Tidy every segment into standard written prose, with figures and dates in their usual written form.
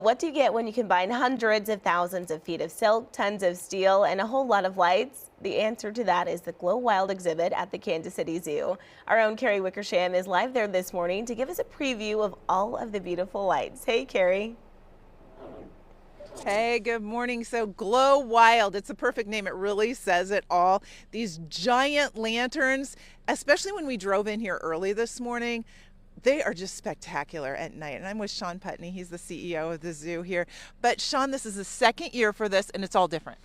What do you get when you combine hundreds of thousands of feet of silk, tons of steel, and a whole lot of lights? The answer to that is the Glow Wild exhibit at the Kansas City Zoo. Our own Carrie Wickersham is live there this morning to give us a preview of all of the beautiful lights. Hey, Carrie. Hey, good morning. So Glow Wild, it's a perfect name. It really says it all. These giant lanterns, especially when we drove in here early this morning, they are just spectacular at night. And I'm with Sean Putney. He's the CEO of the zoo here. But Sean, this is the second year for this, and it's all different.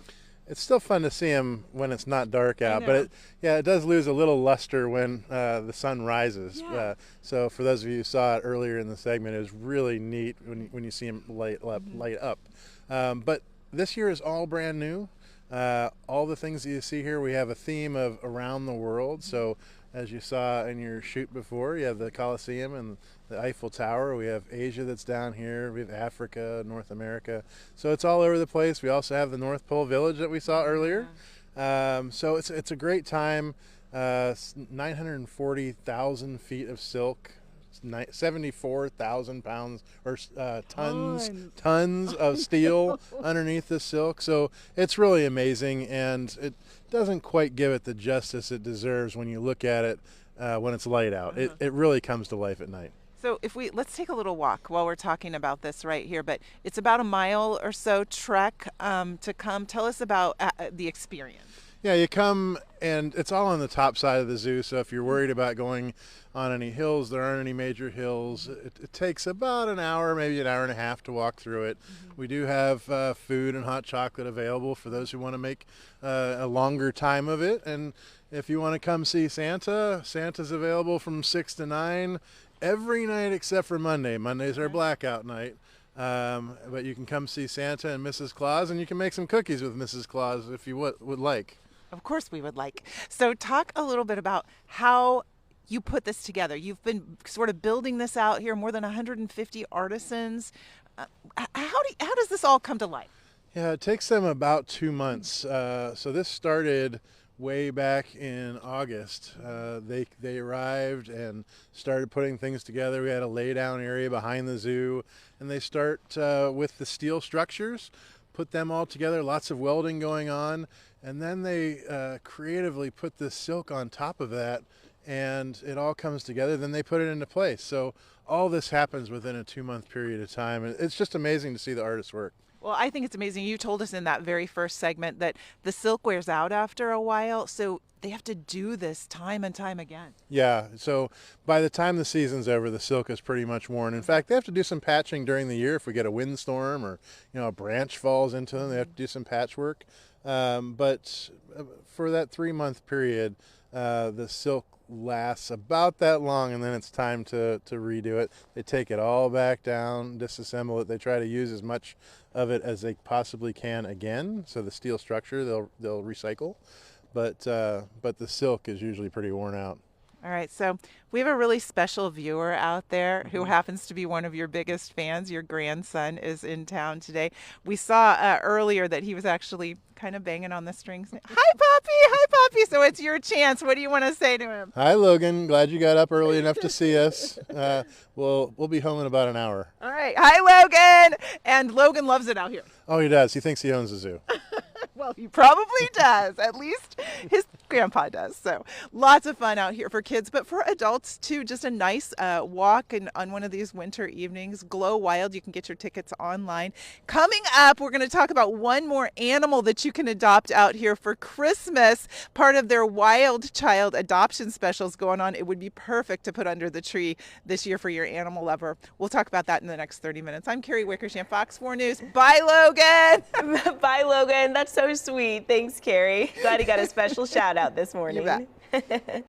It's still fun to see them when it's not dark out, but it does lose a little luster when the sun rises. Yeah. So for those of you who saw it earlier in the segment, it was really neat when you see them light up. But this year is all brand new. All the things that you see here, we have a theme of around the world. So as you saw in your shoot before, you have the Colosseum and the Eiffel Tower. We have Asia that's down here. We have Africa, North America. So it's all over the place. We also have the North Pole Village that we saw earlier. So it's a great time. 940,000 feet of silk. 74,000 pounds or tons of steel underneath the silk. So it's really amazing, and it doesn't quite give it the justice it deserves when you look at it when it's light out. It really comes to life at night. So let's take a little walk while we're talking about this right here, but it's about a mile or so trek to come. Tell us about the experience. Yeah, you come, and it's all on the top side of the zoo, so if you're worried about going on any hills, there aren't any major hills. It takes about an hour, maybe an hour and a half to walk through it. We do have food and hot chocolate available for those who want to make a longer time of it. And if you want to come see Santa, Santa's available from 6 to 9 every night except for Monday. Monday's our blackout night. But you can come see Santa and Mrs. Claus, and you can make some cookies with Mrs. Claus if you would like. Of course we would like. So talk a little bit about how you put this together. You've been sort of building this out here, more than 150 artisans. How does this all come to life? Yeah, it takes them about 2 months. So this started way back in August. They arrived and started putting things together. We had a lay down area behind the zoo, and they start with the steel structures, put them all together, lots of welding going on, and then they creatively put this silk on top of that, and it all comes together. Then they put it into place. So all this happens within a 2-month period of time, and it's just amazing to see the artists work. Well, I think it's amazing. You told us in that very first segment that the silk wears out after a while, so they have to do this time and time again. Yeah, so by the time the season's over, the silk is pretty much worn. In fact, they have to do some patching during the year if we get a windstorm or a branch falls into them. They have to do some patchwork. But for that 3-month period, the silk lasts about that long, and then it's time to redo it. They take it all back down, disassemble it. They try to use as much of it as they possibly can again. So the steel structure they'll recycle, but the silk is usually pretty worn out. All right, so we have a really special viewer out there who happens to be one of your biggest fans. Your grandson is in town today. We saw earlier that he was actually kind of banging on the strings. Hi, Poppy! Hi, Poppy! So it's your chance. What do you want to say to him? Hi, Logan. Glad you got up early enough to see us. We'll be home in about an hour. All right. Hi, Logan! And Logan loves it out here. Oh, he does. He thinks he owns the zoo. Well, he probably does. At least his grandpa does. So lots of fun out here for kids, but for adults too. Just a nice walk on one of these winter evenings. Glow Wild. You can get your tickets online. Coming up, we're going to talk about one more animal that you can adopt out here for Christmas. Part of their Wild Child adoption specials going on. It would be perfect to put under the tree this year for your animal lover. We'll talk about that in the next 30 minutes. I'm Carrie Wickersham, Fox 4 News. Bye, Logan. Bye, Logan. That's so sweet. Thanks, Carrie. Glad he got a special shout out this morning. You bet.